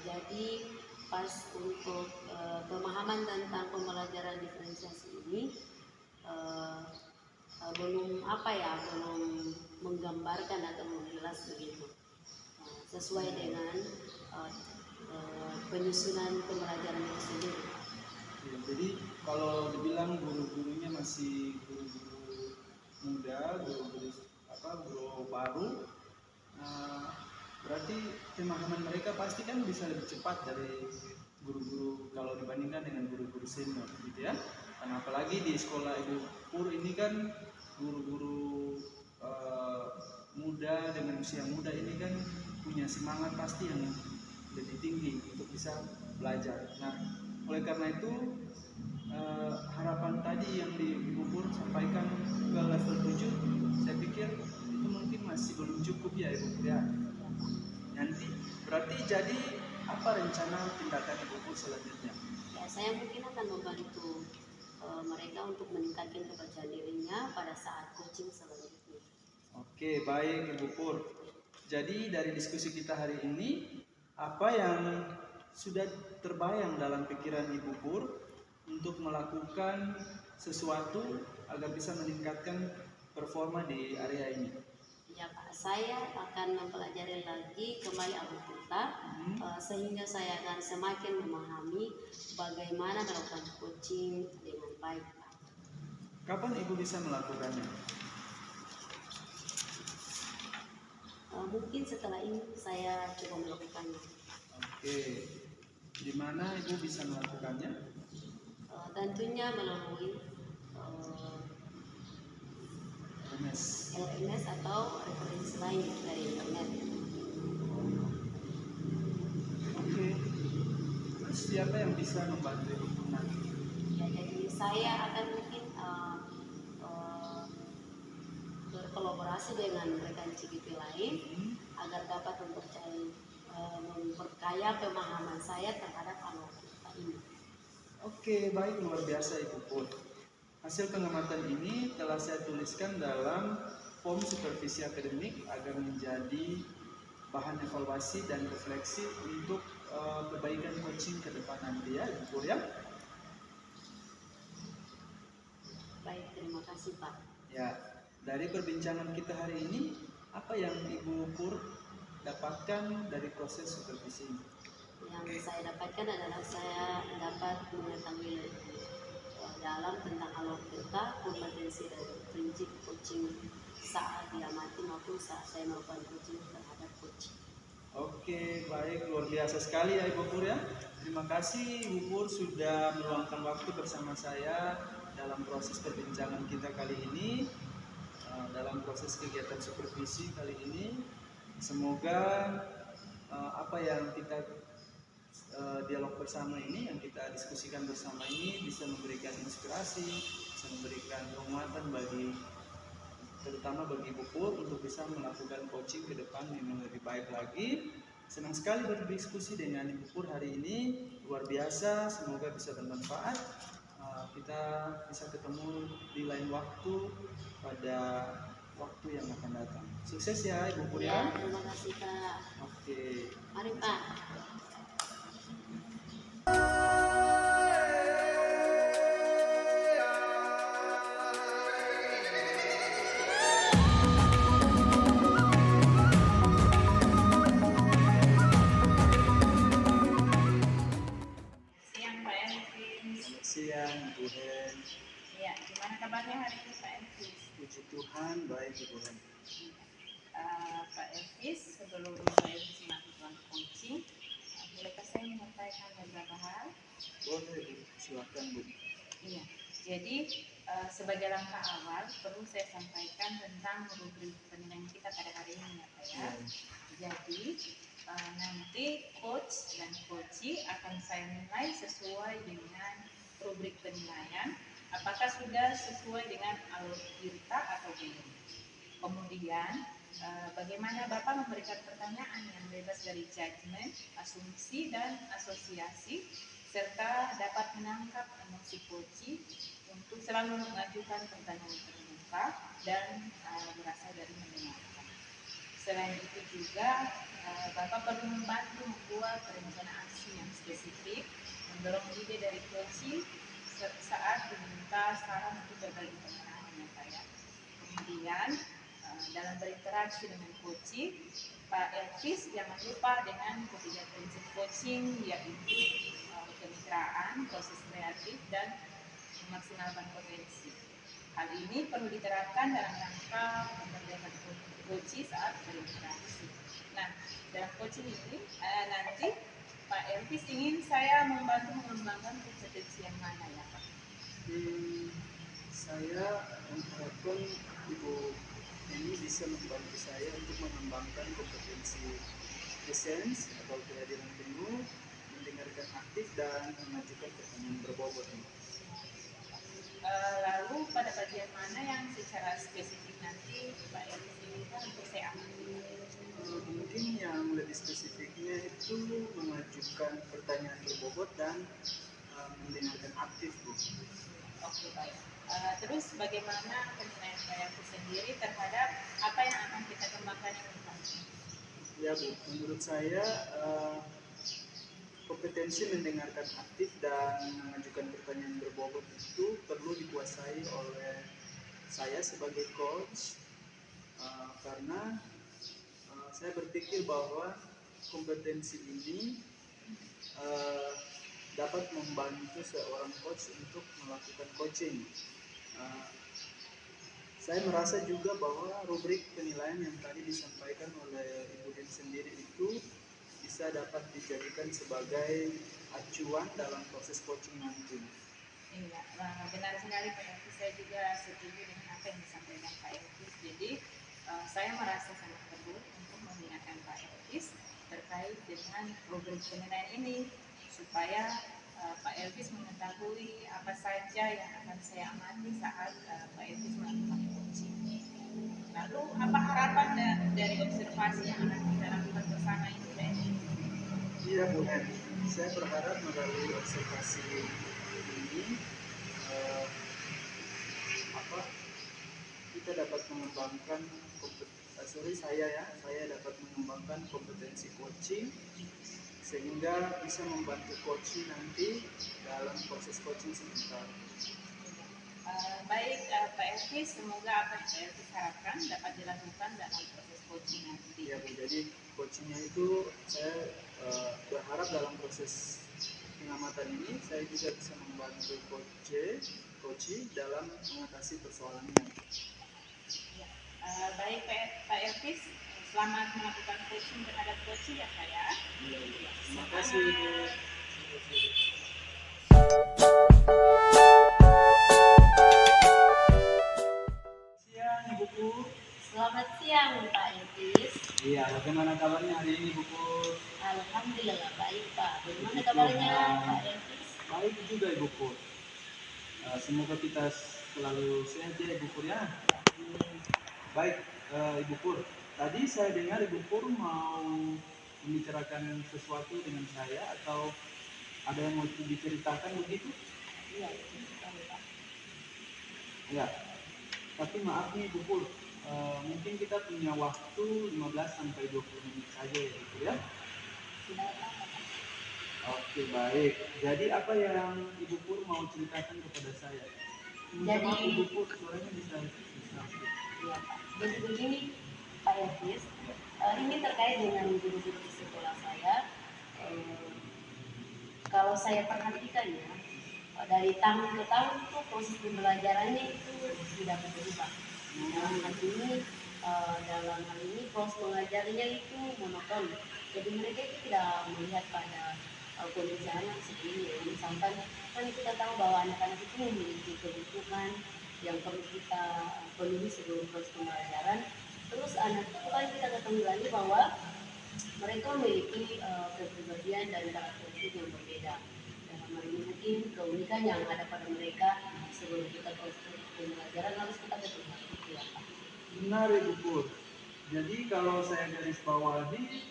Jadi pas untuk pemahaman tentang pembelajaran diferensiasi ini belum menggambarkan atau menjelas begitu sesuai dengan penyusunan pembelajaran itu sendiri. Ya, jadi kalau dibilang guru-gurunya masih guru-guru muda, guru baru, berarti pemahaman mereka pasti kan bisa lebih cepat dari guru-guru kalau dibandingkan dengan guru-guru senior, gitu ya. Dan apalagi di sekolah Ibu Pur ini kan guru-guru muda dengan usia muda ini kan punya semangat pasti yang lebih tinggi untuk bisa belajar. Nah, oleh karena itu harapan tadi yang di Ibu Pur sampaikan ke level 7, saya pikir itu mungkin masih belum cukup ya Ibu Pur ya. Nanti berarti jadi apa rencana tindakan Ibu Pur selanjutnya? Ya, saya mungkin akan membantu mereka untuk meningkatkan kepercayaan dirinya pada saat coaching selanjutnya. Oke, baik Ibu Pur. Jadi dari diskusi kita hari ini, apa yang sudah terbayang dalam pikiran Ibu Pur untuk melakukan sesuatu agar bisa meningkatkan performa di area ini? Ya Pak, saya akan mempelajari lagi kembali Alkitab sehingga saya akan semakin memahami bagaimana melakukan coaching dengan baik Pak. Kapan Ibu bisa melakukannya? Mungkin setelah ini saya coba melakukannya. Oke, di mana Ibu bisa melakukannya? Tentunya melalui LMS atau referensi lain dari internet. Oke, terus siapa yang bisa membantu Ibu nanti? Ya, jadi saya akan mungkin berkolaborasi dengan rekan CGP lain agar dapat memperkaya pemahaman saya terhadap Alkitab ini. Oke, baik, luar biasa Ibu Pur. Hasil pengamatan ini telah saya tuliskan dalam form supervisi akademik agar menjadi bahan evaluasi dan refleksi untuk perbaikan coaching ke depan nanti ya Ibu Pur ya. Baik, terima kasih Pak. Ya, dari perbincangan kita hari ini, apa yang Ibu Pur dapatkan dari proses supervisi ini? Yang saya dapatkan adalah saya dapat mengetahui lebih dalam tentang Alkitab, kompetensi dan prinsip coaching saat diamati maupun saat saya melakukan coaching terhadap coaching. Oke, baik, luar biasa sekali ya Ibu Pur ya. Terima kasih Ibu Pur sudah meluangkan waktu bersama saya dalam proses perbincangan kita kali ini, dalam proses kegiatan supervisi kali ini. Semoga apa yang kita dialog bersama ini, yang kita diskusikan bersama ini bisa memberikan inspirasi, bisa memberikan penguatan terutama bagi Ibu Pur untuk bisa melakukan coaching ke depan yang lebih baik lagi. Senang sekali berdiskusi dengan Ibu Pur hari ini, luar biasa, semoga bisa bermanfaat. Kita bisa ketemu di lain waktu pada waktu yang akan datang. Sukses ya Ibu Pur ya. Terima kasih Kak. Oke. Mari Pak. Siang Pak ya. Perkenalkan, baik Ibu Hen. Pak Elvis, sebelum Pak Elvis melakukan coaching, bolehkah saya menyampaikan beberapa hal? Boleh Bu, silakan Bu. Iya, jadi sebagai langkah awal perlu saya sampaikan tentang rubrik penilaian kita pada hari ini ya Pak ya. Jadi nanti coach dan coachee akan saya nilai sesuai dengan rubrik penilaian, apakah sudah sesuai dengan alur kita atau belum. Kemudian bagaimana Bapak memberikan pertanyaan yang bebas dari judgement, asumsi, dan asosiasi, serta dapat menangkap emosi coachee untuk selalu mengajukan pertanyaan terbuka dan berasal dari mendengarkan. Selain itu juga Bapak perlu membantu membuat rencana aksi yang spesifik, mendorong ide dari coachee saat diminta saran untuk berbagi pengalaman ya Pak ya. Kemudian dalam berinteraksi dengan coaching, Pak Elvis jangan lupa dengan ketiga prinsip coaching, yaitu kemitraan, proses kreatif, dan memaksimalkan potensi. Hal ini perlu diterapkan dalam rangka memperbaiki coaching saat berinteraksi. Nah, dalam coaching ini nanti Pak Elvis ingin saya membantu mengembangkan kompetensi yang mana ya Pak? Saya mengharapkan Ibu ini bisa membantu saya untuk mengembangkan kompetensi presence atau kehadiran penuh, mendengarkan aktif dan mengajukan pertanyaan berbobot. Lalu pada bagian mana yang secara spesifik nanti Pak Elvis inginkan untuk saya amati? Mungkin yang lebih spesifiknya itu mengajukan pertanyaan berbobot dan mendengarkan aktif Bu. Oke baik. Terus bagaimana penilaian Pak Elvis sendiri terhadap apa yang akan kita kembangkan ini Pak? Ya Bu, menurut saya kompetensi mendengarkan aktif dan mengajukan pertanyaan berbobot itu perlu dikuasai oleh saya sebagai coach karena saya berpikir bahwa kompetensi ini dapat membantu seorang coach untuk melakukan coaching. Saya merasa juga bahwa rubrik penilaian yang tadi disampaikan oleh Ibu Din sendiri itu bisa dapat dijadikan sebagai acuan dalam proses coaching nanti. Iya, benar sekali Pak Elvis. Saya juga setuju dengan apa yang disampaikan Pak Elvis. Jadi saya merasa sangat perlu untuk mengingatkan Pak Elvis terkait dengan rubrik penilaian ini supaya Pak Elvis mengetahui apa saja yang akan saya amati saat Pak Elvis melakukan coaching. Lalu apa harapan dari observasi yang akan kita lakukan bersama ini Pak Elvis? Iya Bu Hen, saya berharap melalui observasi ini kita dapat mengembangkan saya dapat mengembangkan kompetensi coaching sehingga bisa membantu coaching nanti dalam proses coaching sebentar. Baik Pak Elvis, semoga apa yang Pak Elvis harapkan dapat dilakukan dalam proses coaching nanti. Ya Bu, jadi coachingnya itu saya berharap dalam proses pengamatan ini saya juga bisa membantu coaching dalam mengatasi persoalannya. Ya. Baik Pak Elvis, selamat melakukan coaching terhadap coaching ya Pak ya. Terima kasih Bu. Siang Ibu Pur. Selamat siang Pak Elvis. Iya, bagaimana kabarnya hari ini Bu Pur? Alhamdulillah baik Pak. Bagaimana kabarnya Pak Elvis? Baik juga Ibu Pur. Semoga kita selalu sehat ya Ibu Pur ya. Baik Ibu Pur, tadi saya dengar Ibu Pur mau membicarakan sesuatu dengan saya atau ada yang mau diceritakan begitu? Iya, betul Pak. Ya, tapi maaf nih Bu Pur, mungkin kita punya waktu 15-20 menit saja ya Bu Pur ya. Tidak apa-apa Pak. Oke baik, jadi apa yang Ibu Pur mau ceritakan kepada saya? Jadi Ibu Pur suaranya bisa. Iya Pak. Jadi begini Pak Elvis, ini terkait dengan guru-guru di sekolah saya. Kalau saya perhatikan ya, dari tahun ke tahun itu proses pembelajarannya itu tidak berubah. Dalam hal ini proses mengajarnya itu monoton. Jadi mereka itu tidak melihat pada kondisi anak seperti ini. Misalkan kan kita tahu bahwa anak-anak itu memiliki kebutuhan yang perlu kita penuhi sebelum proses pembelajaran. Terus anak itu kan kita ketahui lagi bahwa mereka memiliki kepribadian dan karakteristik yang berbeda. Dalam hal ini mungkin keunikan yang ada pada mereka sebelum kita proses pembelajaran harus kita ketahui. Benar Ibu Pur. Jadi kalau saya garis bawahi,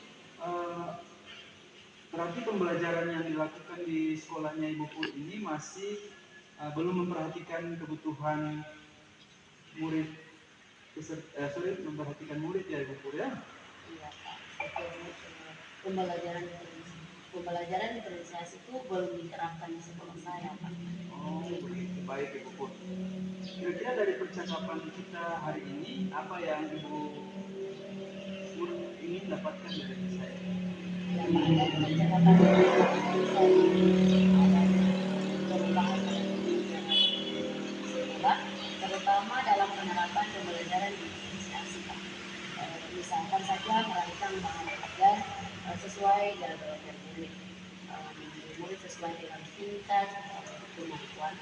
berarti pembelajaran yang dilakukan di sekolahnya Ibu Pur ini masih belum memperhatikan kebutuhan murid, memperhatikan murid ya Ibu Pur ya. Iya Pak. Pembelajaran diferensiasi itu belum diterapkan di sekolah saya Pak. Oh begitu, baik Ibu Pur. Kira-kira dari percakapan kita hari ini, apa yang Ibu Pur ingin dapatkan dari saya? Dari percakapan perubahan sekolah, terutama dalam penerapan pembelajaran diferensiasi Pak. Misalkan saja merancang bahan ajar sesuai dengan belajar murid, murid sesuai dengan tingkat kemampuan.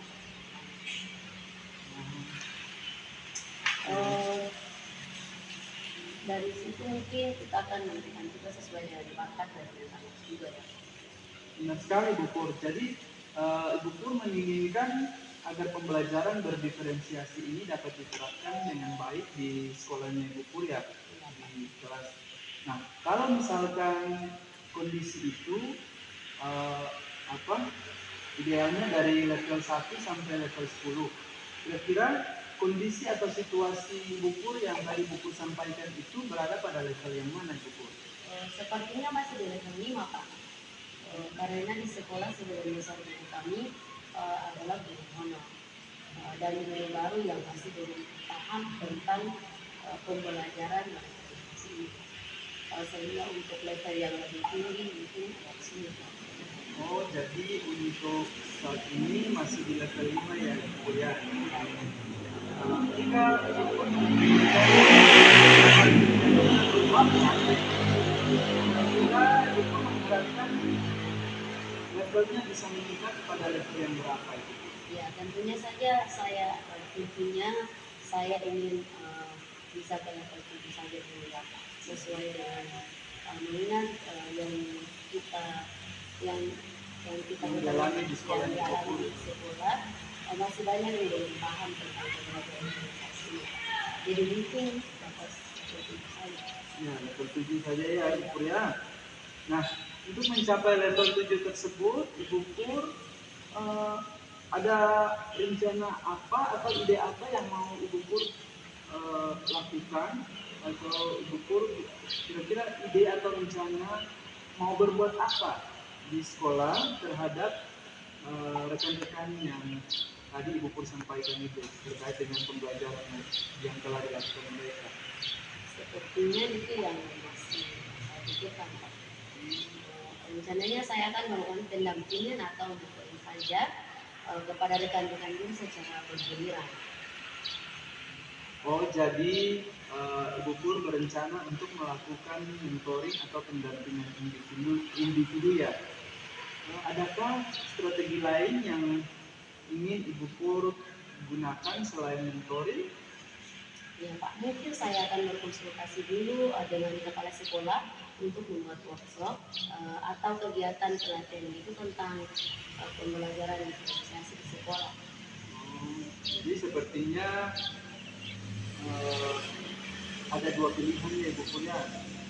Dari situ mungkin kita akan memberikan juga sesuai dengan bakat dan anak juga ya. Benar sekali Ibu Pur. Jadi Ibu Pur menginginkan agar pembelajaran berdiferensiasi ini dapat diterapkan dengan baik di sekolahnya Ibu Pur ya, di kelas. Nah, kalau misalkan kondisi itu idealnya dari level 1 sampai level 10. Kira-kira kondisi atau situasi Ibu Pur yang tadi Ibu Pur sampaikan itu berada pada level yang mana Ibu Pur? Sepertinya masih di level 5 Pak. Karena di sekolah sebelum besar guru kami adalah guru honor dan guru baru yang masih belum paham tentang pembelajaran manipulasi ini. Sehingga untuk level yang lebih tinggi mungkin agak sulit. Oh, jadi untuk saat ini masih di level 5 ya Ibu Pur ya. Jika Ibu Pur menginginkan Ibu Pur mengharapkan levelnya bisa meningkat kepada level yang berapa Ibu? Ya, tentunya saja saya ingin bisa ke level 7 saja dulu ya, sesuai dengan minat yang kita menjalani di sekolah. Masih banyak yang belum paham tentang pembelajaran komunikasi. Jadi mungkin dapat seperti itu saja. Ya, level 7 saja ya Ibu Pur ya. Nah, untuk mencapai level 7 tersebut, Ibu Pur ada rencana apa atau ide apa yang mau Ibu Pur lakukan, atau Ibu Pur kira-kira ide atau rencana mau berbuat apa di sekolah terhadap rekan-rekan yang tadi Ibu Pur sampaikan itu terkait dengan pembelajaran yang telah dilakukan mereka? Sepertinya itu yang masih saya pikirkan Pak. Rencananya saya akan melakukan pendampingan atau mentoring saja kepada rekan-rekan guru secara bergiliran. Oh, jadi Ibu Pur berencana untuk melakukan mentoring atau pendampingan individu ya. Adakah strategi lain yang ingin Ibu Pur gunakan selain mentoring? Ya Pak, mungkin saya akan berkonsultasi dulu dengan kepala sekolah untuk membuat workshop atau kegiatan pelatihan itu tentang pembelajaran diferensiasi di sekolah. Jadi sepertinya ada dua pilihan ya Ibu Pur ya.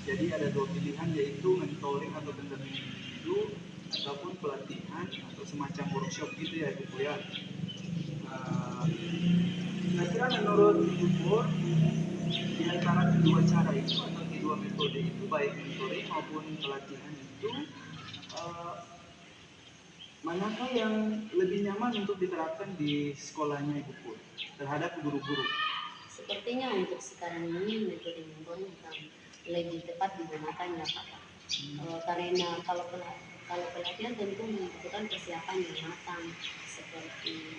Jadi ada dua pilihan, yaitu mentoring atau pendampingan individu ataupun pelatihan atau semacam workshop gitu ya Ibu Pur ya. Kira-kira menurut Ibu Pur, di antara kedua cara itu atau kedua metode itu, baik mentoring maupun pelatihan itu, manakah yang lebih nyaman untuk diterapkan di sekolahnya Ibu Pur terhadap guru-guru? Sepertinya untuk sekarang ini metode mentoring lebih tepat digunakan ya Pak. Karena kalau pelatihan tentu membutuhkan persiapan yang matang, seperti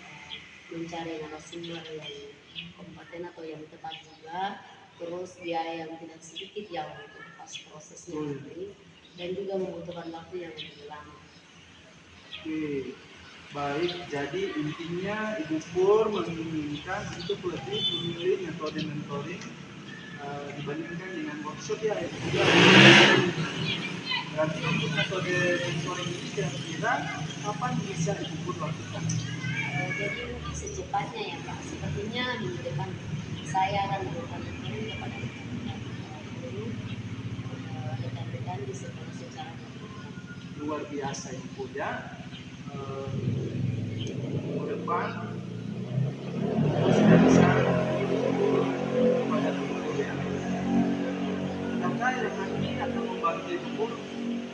mencari narasumber yang kompeten atau yang tepat juga, terus biaya yang tidak sedikit ya untuk pas prosesnya nanti, dan juga membutuhkan waktu yang lebih lama. Oke, baik. Jadi intinya Ibu Pur menginginkan untuk lebih memilih metode mentoring dibandingkan dengan workshop ya. Berarti untuk metode mentoring ini kira-kira kapan bisa Ibu Pur lakukan? Jadi secepatnya ya Pak, sepertinya minggu depan saya akan melakukan mentoring kepada rekan-rekan di sekolah secara bertahap. Luar biasa Ibu Pur ya. Minggu depan sudah bisa kepada Ibu Pur ya. Apakah rekan ini akan membantu Ibu Pur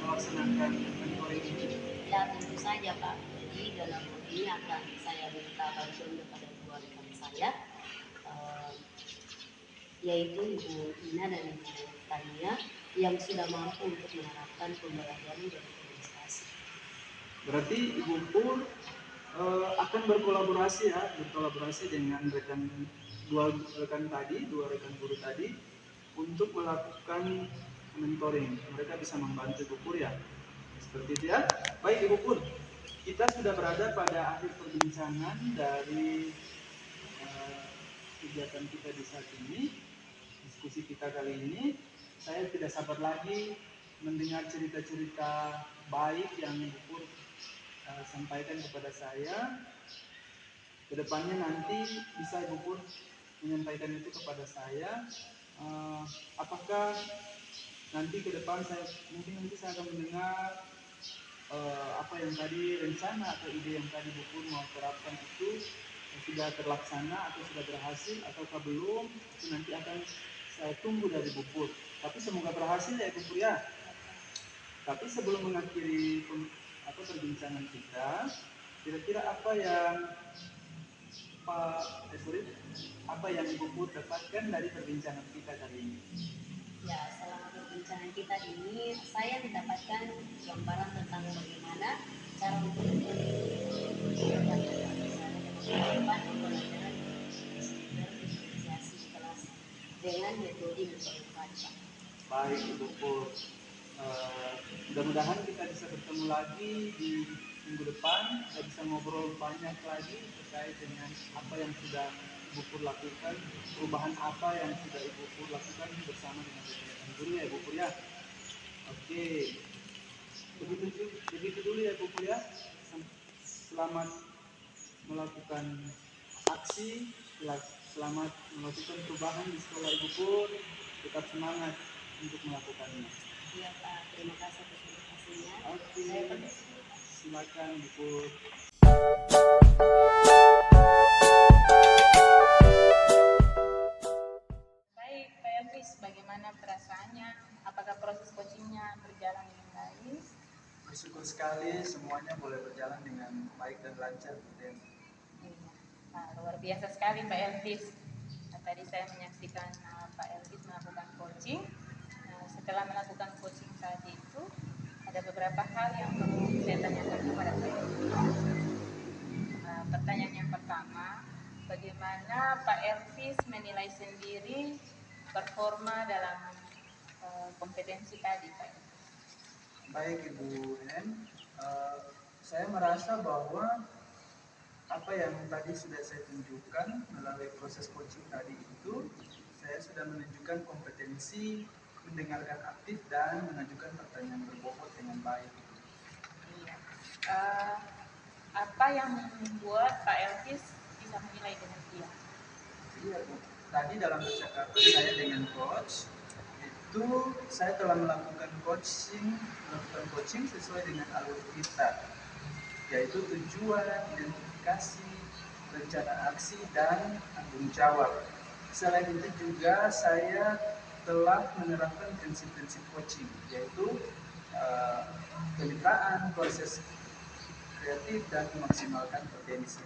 melaksanakan mentoring ini? Ya tentu saja Pak. Jadi dalam hal ini akan saya minta bantuan kepada dua rekan saya, yaitu Ibu Ina dan Ibu Tania yang sudah mampu untuk menerapkan pembelajaran dari organisasi. Berarti Ibu Pur akan berkolaborasi dengan dua rekan guru tadi untuk melakukan mentoring. Mereka bisa membantu Ibu Pur ya. Seperti itu ya. Baik Ibu Pur, kita sudah berada pada akhir perbincangan dari kegiatan kita di saat ini, diskusi kita kali ini. Saya tidak sabar lagi mendengar cerita-cerita baik yang Ibu Pur sampaikan kepada saya. Kedepannya nanti bisa Ibu Pur menyampaikan itu kepada saya. Apakah nanti ke depan saya akan mendengar apa yang tadi rencana atau ide yang tadi Ibu Pur mau terapkan itu sudah terlaksana atau sudah berhasil ataukah belum, itu nanti akan saya tunggu dari Ibu Pur. Tapi semoga berhasil ya Ibu Pur ya. Tapi sebelum mengakhiri perbincangan kita, kira-kira apa yang Ibu Pur dapatkan dari perbincangan kita kali ini? Ya, selama perbincangan kita ini saya mendapatkan gambaran tentang bagaimana cara untuk berinisiasi di kelas dengan metode mentoring Pak. Baik Ibu Pur, mudah-mudahan kita bisa bertemu lagi di minggu depan. Kita bisa ngobrol banyak lagi terkait dengan apa yang sudah Ibu Pur lakukan, perubahan apa yang sudah Ibu Pur lakukan bersama dengan rekan guru ya Ibu Pur ya. Oke, begitu dulu ya Ibu Pur ya. Selamat melakukan aksi, selamat melakukan perubahan di sekolah Ibu Pur. Tetap semangat untuk melakukannya. Iya Pak, terima kasih atas informasinya. Oke, Saya permisi. silakan Ibu Pur. Baik, Pak Elvis, bagaimana perasaannya? Apakah proses coachingnya berjalan dengan baik? Bersyukur sekali semuanya boleh berjalan dengan baik dan lancar. Nah, luar biasa sekali Pak Elvis. Tadi saya menyaksikan Pak Elvis melakukan coaching. Setelah melakukan coaching tadi itu, ada beberapa hal yang perlu saya tanyakan kepada Pak Elvis. Pertanyaan yang pertama, bagaimana Pak Elvis menilai sendiri performa dalam kompetensi tadi Pak Elvis? Baik Ibu Nen, saya merasa bahwa apa yang tadi sudah saya tunjukkan melalui proses coaching tadi itu, saya sudah menunjukkan kompetensi mendengarkan aktif dan mengajukan pertanyaan berbobot dengan baik. Iya. Apa yang membuat Pak Elvis bisa menilai dengan dia? Iya Bu, tadi dalam percakapan saya dengan coach itu saya telah melakukan coaching sesuai dengan alur kita, yaitu tujuan, identifikasi, rencana aksi, dan tanggung jawab. Selain itu juga saya telah menerapkan prinsip-prinsip coaching, yaitu kemitraan, proses kreatif, dan memaksimalkan potensi.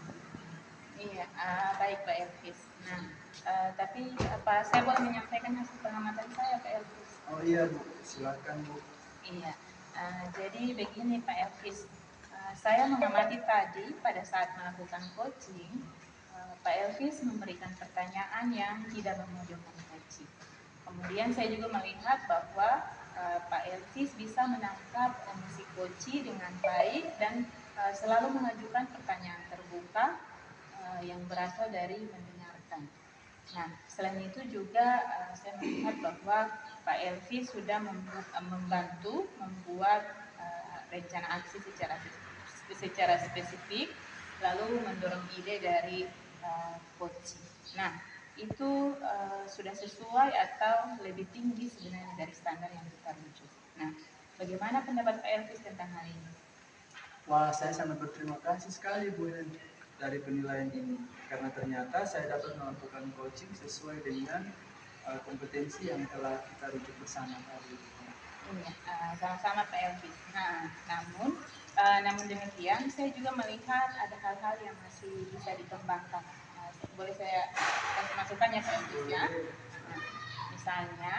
Iya, baik Pak Elvis. Nah, tapi saya boleh menyampaikan hasil pengamatan saya Pak Elvis? Oh iya Bu, silakan Bu. Iya, jadi begini Pak Elvis, saya mengamati tadi pada saat melakukan coaching, Pak Elvis memberikan pertanyaan yang tidak memojokkan coach. Kemudian saya juga melihat bahwa Pak Elvis bisa menangkap emosi coach dengan baik dan selalu mengajukan pertanyaan terbuka yang berasal dari mendengarkan. Nah, selain itu juga saya melihat bahwa Pak Elvi sudah membantu membuat rencana aksi secara spesifik, lalu mendorong ide dari coach. Nah, itu sudah sesuai atau lebih tinggi sebenarnya dari standar yang kita rujuk. Nah, bagaimana pendapat Pak Elvis tentang hal ini? Wah, saya sangat berterima kasih sekali Bu Ellen dari penilaian ini, karena ternyata saya dapat melakukan coaching sesuai dengan kompetensi yang telah kita rujuk bersama tadi. Iya, sama-sama Pak Elvis. Nah, namun demikian saya juga melihat ada hal-hal yang masih bisa dikembangkan. Boleh saya kasih masukan ya Pak Elvis ya? Nah, misalnya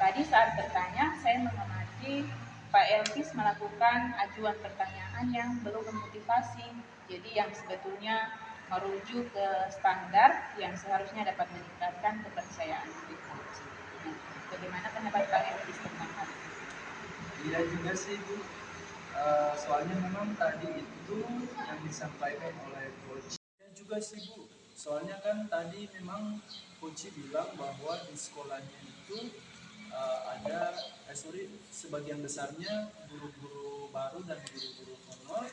tadi saat bertanya saya mengamati Pak Elvis melakukan ajuan pertanyaan yang belum memotivasi, jadi yang sebetulnya merujuk ke standar yang seharusnya dapat meningkatkan kepercayaan diri coach. Nah, bagaimana pendapat Pak Elvis tentang hal ini? Iya juga sih Bu. Soalnya memang tadi itu yang disampaikan oleh coach. Ya juga sih Bu. Soalnya kan tadi memang coach bilang bahwa di sekolahnya itu ada sebagian besarnya guru-guru baru dan guru-guru honor,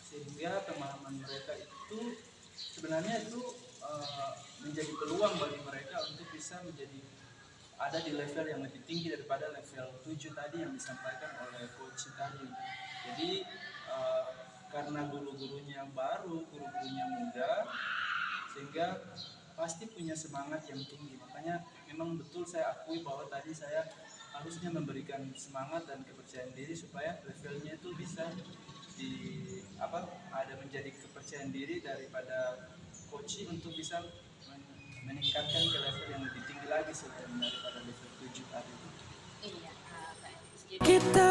sehingga pemahaman mereka itu sebenarnya itu menjadi peluang bagi mereka untuk bisa menjadi ada di level yang lebih tinggi daripada level 7 tadi yang disampaikan oleh coach tadi. Jadi karena guru-gurunya baru, guru-gurunya muda, sehingga pasti punya semangat yang tinggi. Makanya memang betul saya akui bahwa tadi saya harusnya memberikan semangat dan kepercayaan diri supaya levelnya itu bisa ada menjadi kepercayaan diri daripada coach untuk bisa meningkatkan ke level yang lebih tinggi lagi selain daripada level 7 tadi. Iya, Pak Elvis. Kita